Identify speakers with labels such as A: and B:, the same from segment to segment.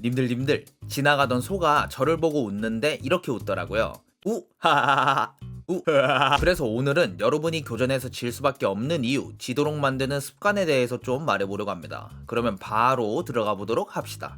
A: 님들 지나가던 소가 저를 보고 웃는데 이렇게 웃더라고요. 하하하하 그래서 오늘은 여러분이 교전에서 질 수밖에 없는 이유, 지도록 만드는 습관에 대해서 좀 말해보려고 합니다. 그러면 바로 들어가 보도록 합시다.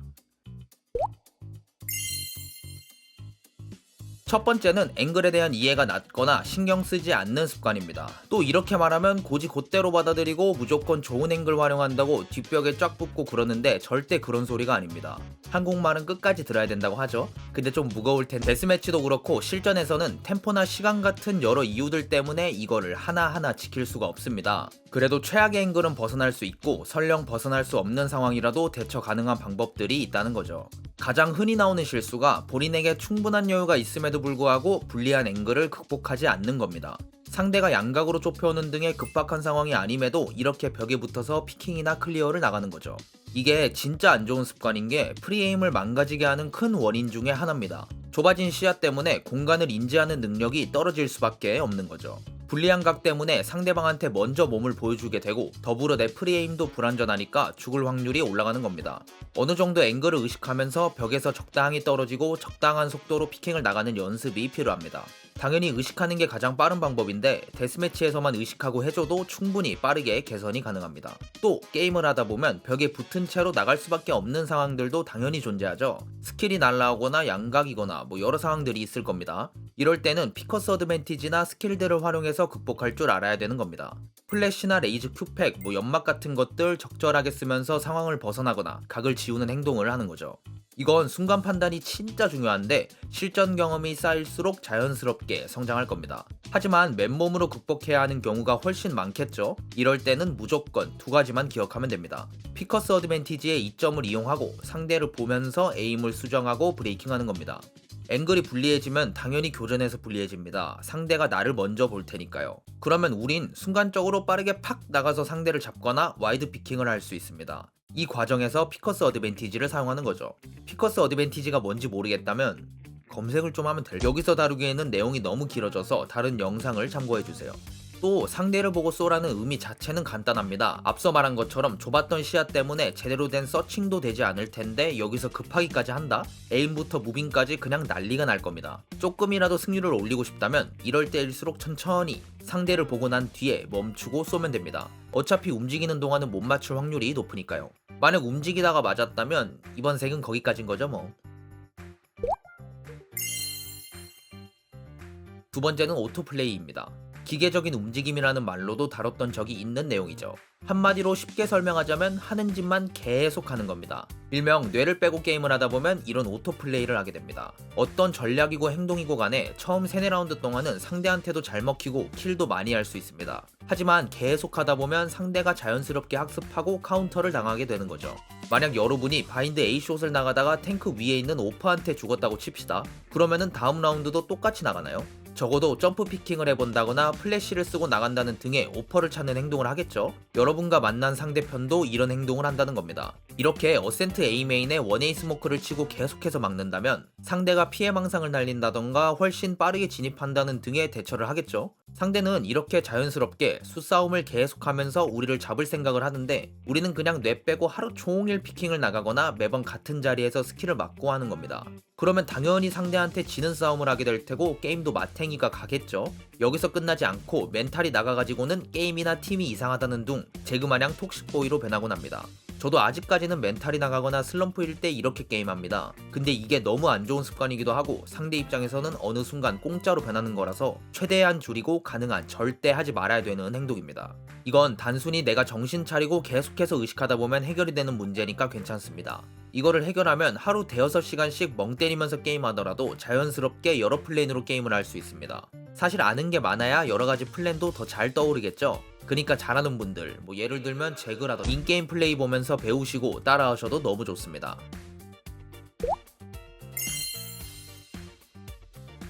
A: 첫 번째는 앵글에 대한 이해가 낮거나 신경 쓰지 않는 습관입니다. 또 이렇게 말하면 고지 곧대로 받아들이고 무조건 좋은 앵글 활용한다고 뒷벽에 쫙 붙고 그러는데 절대 그런 소리가 아닙니다. 한국말은 끝까지 들어야 된다고 하죠. 근데 좀 무거울 텐데 데스매치도 그렇고 실전에서는 템포나 시간 같은 여러 이유들 때문에 이거를 하나하나 지킬 수가 없습니다. 그래도 최악의 앵글은 벗어날 수 있고 설령 벗어날 수 없는 상황이라도 대처 가능한 방법들이 있다는 거죠. 가장 흔히 나오는 실수가 본인에게 충분한 여유가 있음에도 불구하고 불리한 앵글을 극복하지 않는 겁니다. 상대가 양각으로 좁혀오는 등의 급박한 상황이 아님에도 이렇게 벽에 붙어서 피킹이나 클리어를 나가는 거죠. 이게 진짜 안 좋은 습관인 게 프리에임을 망가지게 하는 큰 원인 중에 하나입니다. 좁아진 시야 때문에 공간을 인지하는 능력이 떨어질 수밖에 없는 거죠. 불리한 각 때문에 상대방한테 먼저 몸을 보여주게 되고 더불어 내 프리에임도 불안전하니까 죽을 확률이 올라가는 겁니다. 어느 정도 앵글을 의식하면서 벽에서 적당히 떨어지고 적당한 속도로 피킹을 나가는 연습이 필요합니다. 당연히 의식하는 게 가장 빠른 방법인데 데스매치에서만 의식하고 해줘도 충분히 빠르게 개선이 가능합니다. 또 게임을 하다 보면 벽에 붙은 채로 나갈 수밖에 없는 상황들도 당연히 존재하죠. 스킬이 날라오거나 양각이거나 여러 상황들이 있을 겁니다. 이럴 때는 피커스 어드밴티지나 스킬들을 활용해서 극복할 줄 알아야 되는 겁니다. 플래시나 레이즈 큐팩, 연막 같은 것들 적절하게 쓰면서 상황을 벗어나거나 각을 지우는 행동을 하는 거죠. 이건 순간 판단이 진짜 중요한데 실전 경험이 쌓일수록 자연스럽게 성장할 겁니다. 하지만 맨몸으로 극복해야 하는 경우가 훨씬 많겠죠. 이럴 때는 무조건 두 가지만 기억하면 됩니다. 피커스 어드밴티지의 이점을 이용하고 상대를 보면서 에임을 수정하고 브레이킹하는 겁니다. 앵글이 불리해지면 당연히 교전에서 불리해집니다. 상대가 나를 먼저 볼 테니까요. 그러면 우린 순간적으로 빠르게 팍 나가서 상대를 잡거나 와이드 피킹을 할 수 있습니다. 이 과정에서 피커스 어드밴티지를 사용하는 거죠. 피커스 어드밴티지가 뭔지 모르겠다면 검색을 좀 하면 될. 여기서 다루기에는 내용이 너무 길어져서 다른 영상을 참고해주세요. 또 상대를 보고 쏘라는 의미 자체는 간단합니다. 앞서 말한 것처럼 좁았던 시야 때문에 제대로 된 서칭도 되지 않을 텐데 여기서 급하기까지 한다? 에임부터 무빙까지 그냥 난리가 날 겁니다. 조금이라도 승률을 올리고 싶다면 이럴 때일수록 천천히 상대를 보고 난 뒤에 멈추고 쏘면 됩니다. 어차피 움직이는 동안은 못 맞출 확률이 높으니까요. 만약 움직이다가 맞았다면 이번 색은 거기까진 거죠 뭐. 두 번째는 오토플레이입니다. 기계적인 움직임이라는 말로도 다뤘던 적이 있는 내용이죠. 한마디로 쉽게 설명하자면 하는 짓만 계속 하는 겁니다. 일명 뇌를 빼고 게임을 하다 보면 이런 오토플레이를 하게 됩니다. 어떤 전략이고 행동이고 간에 처음 3-4라운드 동안은 상대한테도 잘 먹히고 킬도 많이 할 수 있습니다. 하지만 계속 하다 보면 상대가 자연스럽게 학습하고 카운터를 당하게 되는 거죠. 만약 여러분이 바인드 A숏을 나가다가 탱크 위에 있는 오퍼한테 죽었다고 칩시다. 그러면은 다음 라운드도 똑같이 나가나요? 적어도 점프 피킹을 해본다거나 플래시를 쓰고 나간다는 등의 오퍼를 찾는 행동을 하겠죠. 여러분과 만난 상대편도 이런 행동을 한다는 겁니다. 이렇게 어센트 A메인에 원에이 스모크를 치고 계속해서 막는다면 상대가 피해 망상을 날린다던가 훨씬 빠르게 진입한다는 등의 대처를 하겠죠. 상대는 이렇게 자연스럽게 수싸움을 계속하면서 우리를 잡을 생각을 하는데 우리는 그냥 뇌 빼고 하루 종일 피킹을 나가거나 매번 같은 자리에서 스킬을 맞고 하는 겁니다. 그러면 당연히 상대한테 지는 싸움을 하게 될 테고 게임도 마탱이가 가겠죠. 여기서 끝나지 않고 멘탈이 나가가지고는 게임이나 팀이 이상하다는 둥 제그마냥 톡식보이로 변하곤 합니다. 저도 아직까지는 멘탈이 나가거나 슬럼프일 때 이렇게 게임합니다. 근데 이게 너무 안 좋은 습관이기도 하고 상대 입장에서는 어느 순간 공짜로 변하는 거라서 최대한 줄이고 가능한 절대 하지 말아야 되는 행동입니다. 이건 단순히 내가 정신 차리고 계속해서 의식하다 보면 해결이 되는 문제니까 괜찮습니다. 이거를 해결하면 하루 대여섯 시간씩 멍 때리면서 게임하더라도 자연스럽게 여러 플랜으로 게임을 할 수 있습니다. 사실 아는 게 많아야 여러가지 플랜도 더 잘 떠오르겠죠? 그니까 잘하는 분들, 예를 들면 제그라던 인게임 플레이 보면서 배우시고 따라하셔도 너무 좋습니다.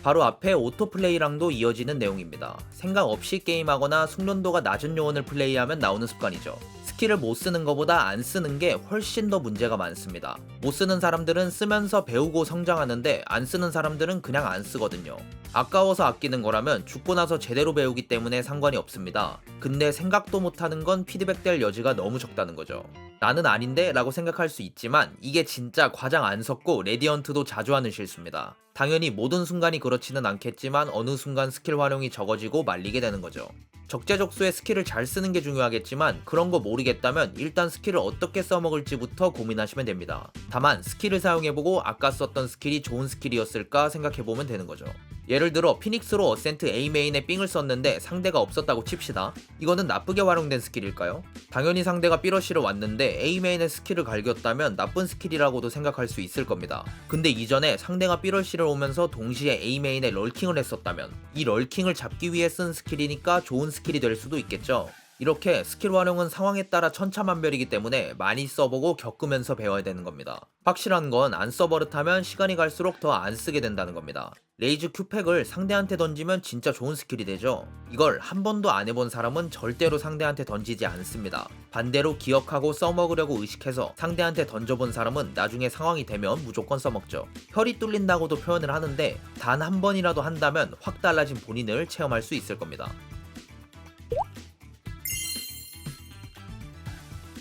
A: 바로 앞에 오토플레이랑도 이어지는 내용입니다. 생각 없이 게임하거나 숙련도가 낮은 요원을 플레이하면 나오는 습관이죠. 스킬을 못 쓰는 것보다 안 쓰는 게 훨씬 더 문제가 많습니다. 못 쓰는 사람들은 쓰면서 배우고 성장하는데 안 쓰는 사람들은 그냥 안 쓰거든요. 아까워서 아끼는 거라면 죽고 나서 제대로 배우기 때문에 상관이 없습니다. 근데 생각도 못하는 건 피드백될 여지가 너무 적다는 거죠. 나는 아닌데? 라고 생각할 수 있지만 이게 진짜 과장 안 섞고 레디언트도 자주 하는 실수입니다. 당연히 모든 순간이 그렇지는 않겠지만 어느 순간 스킬 활용이 적어지고 말리게 되는 거죠. 적재적소에 스킬을 잘 쓰는 게 중요하겠지만 그런 거 모르겠다면 일단 스킬을 어떻게 써먹을지부터 고민하시면 됩니다. 다만 스킬을 사용해보고 아까 썼던 스킬이 좋은 스킬이었을까 생각해보면 되는 거죠. 예를 들어 피닉스로 어센트 A 메인에 삥을 썼는데 상대가 없었다고 칩시다. 이거는 나쁘게 활용된 스킬일까요? 당연히 상대가 삐러시를 왔는데 A 메인에 스킬을 갈겼다면 나쁜 스킬이라고도 생각할 수 있을 겁니다. 근데 이전에 상대가 삐러시를 오면서 동시에 A 메인에 럴킹을 했었다면 이 럴킹을 잡기 위해 쓴 스킬이니까 좋은 스킬이 될 수도 있겠죠. 이렇게 스킬 활용은 상황에 따라 천차만별이기 때문에 많이 써보고 겪으면서 배워야 되는 겁니다. 확실한 건 안 써버릇하면 시간이 갈수록 더 안 쓰게 된다는 겁니다. 레이즈 큐팩을 상대한테 던지면 진짜 좋은 스킬이 되죠. 이걸 한 번도 안 해본 사람은 절대로 상대한테 던지지 않습니다. 반대로 기억하고 써먹으려고 의식해서 상대한테 던져본 사람은 나중에 상황이 되면 무조건 써먹죠. 혈이 뚫린다고도 표현을 하는데 단 한 번이라도 한다면 확 달라진 본인을 체험할 수 있을 겁니다.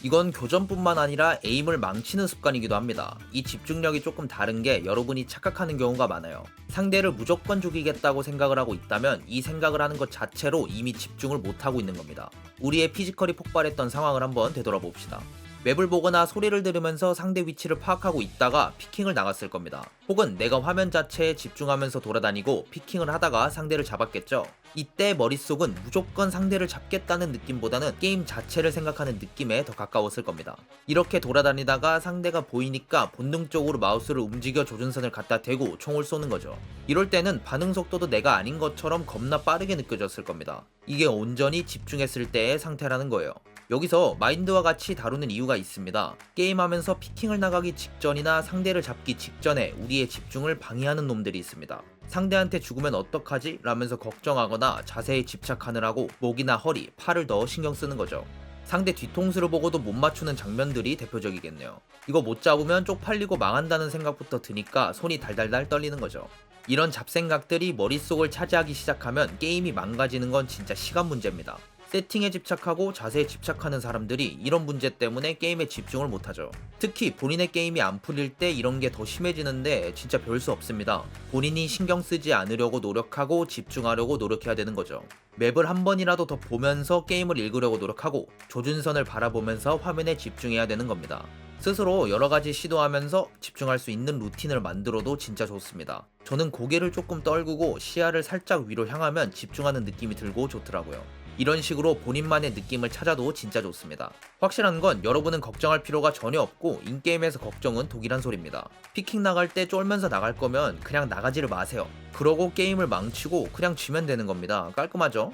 A: 이건 교전뿐만 아니라 에임을 망치는 습관이기도 합니다. 이 집중력이 조금 다른 게 여러분이 착각하는 경우가 많아요. 상대를 무조건 죽이겠다고 생각을 하고 있다면 이 생각을 하는 것 자체로 이미 집중을 못하고 있는 겁니다. 우리의 피지컬이 폭발했던 상황을 한번 되돌아봅시다. 맵을 보거나 소리를 들으면서 상대 위치를 파악하고 있다가 피킹을 나갔을 겁니다. 혹은 내가 화면 자체에 집중하면서 돌아다니고 피킹을 하다가 상대를 잡았겠죠. 이때 머릿속은 무조건 상대를 잡겠다는 느낌보다는 게임 자체를 생각하는 느낌에 더 가까웠을 겁니다. 이렇게 돌아다니다가 상대가 보이니까 본능적으로 마우스를 움직여 조준선을 갖다 대고 총을 쏘는 거죠. 이럴 때는 반응 속도도 내가 아닌 것처럼 겁나 빠르게 느껴졌을 겁니다. 이게 온전히 집중했을 때의 상태라는 거예요. 여기서 마인드와 같이 다루는 이유가 있습니다. 게임하면서 피킹을 나가기 직전이나 상대를 잡기 직전에 우리의 집중을 방해하는 놈들이 있습니다. 상대한테 죽으면 어떡하지? 라면서 걱정하거나 자세히 집착하느라고 목이나 허리, 팔을 더 신경 쓰는 거죠. 상대 뒤통수를 보고도 못 맞추는 장면들이 대표적이겠네요. 이거 못 잡으면 쪽팔리고 망한다는 생각부터 드니까 손이 달달달 떨리는 거죠. 이런 잡생각들이 머릿속을 차지하기 시작하면 게임이 망가지는 건 진짜 시간 문제입니다. 세팅에 집착하고 자세에 집착하는 사람들이 이런 문제 때문에 게임에 집중을 못하죠. 특히 본인의 게임이 안 풀릴 때 이런 게 더 심해지는데 진짜 별 수 없습니다. 본인이 신경 쓰지 않으려고 노력하고 집중하려고 노력해야 되는 거죠. 맵을 한 번이라도 더 보면서 게임을 읽으려고 노력하고 조준선을 바라보면서 화면에 집중해야 되는 겁니다. 스스로 여러가지 시도하면서 집중할 수 있는 루틴을 만들어도 진짜 좋습니다. 저는 고개를 조금 떨구고 시야를 살짝 위로 향하면 집중하는 느낌이 들고 좋더라고요. 이런 식으로 본인만의 느낌을 찾아도 진짜 좋습니다. 확실한 건 여러분은 걱정할 필요가 전혀 없고 인게임에서 걱정은 독이란 소리입니다. 피킹 나갈 때 쫄면서 나갈 거면 그냥 나가지를 마세요. 그러고 게임을 망치고 그냥 쥐면 되는 겁니다. 깔끔하죠?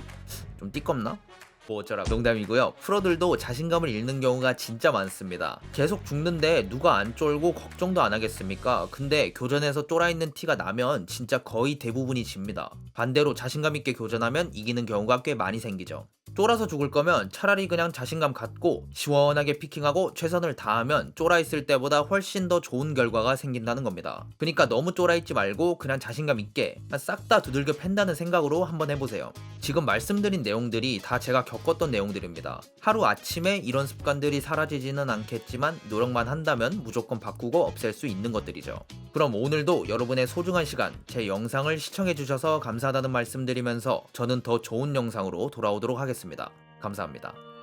A: 좀 띠껍나? 뭐 어쩌라고. 농담이고요. 프로들도 자신감을 잃는 경우가 진짜 많습니다. 계속 죽는데 누가 안 쫄고 걱정도 안 하겠습니까? 근데 교전에서 쫄아있는 티가 나면 진짜 거의 대부분이 집니다. 반대로 자신감 있게 교전하면 이기는 경우가 꽤 많이 생기죠. 쫄아서 죽을 거면 차라리 그냥 자신감 갖고 시원하게 피킹하고 최선을 다하면 쫄아있을 때보다 훨씬 더 좋은 결과가 생긴다는 겁니다. 그러니까 너무 쫄아있지 말고 그냥 자신감 있게 싹 다 두들겨 팬다는 생각으로 한번 해보세요. 지금 말씀드린 내용들이 다 제가 겪었던 내용들입니다. 하루 아침에 이런 습관들이 사라지지는 않겠지만 노력만 한다면 무조건 바꾸고 없앨 수 있는 것들이죠. 그럼 오늘도 여러분의 소중한 시간, 제 영상을 시청해주셔서 감사하다는 말씀드리면서 저는 더 좋은 영상으로 돌아오도록 하겠습니다. 감사합니다.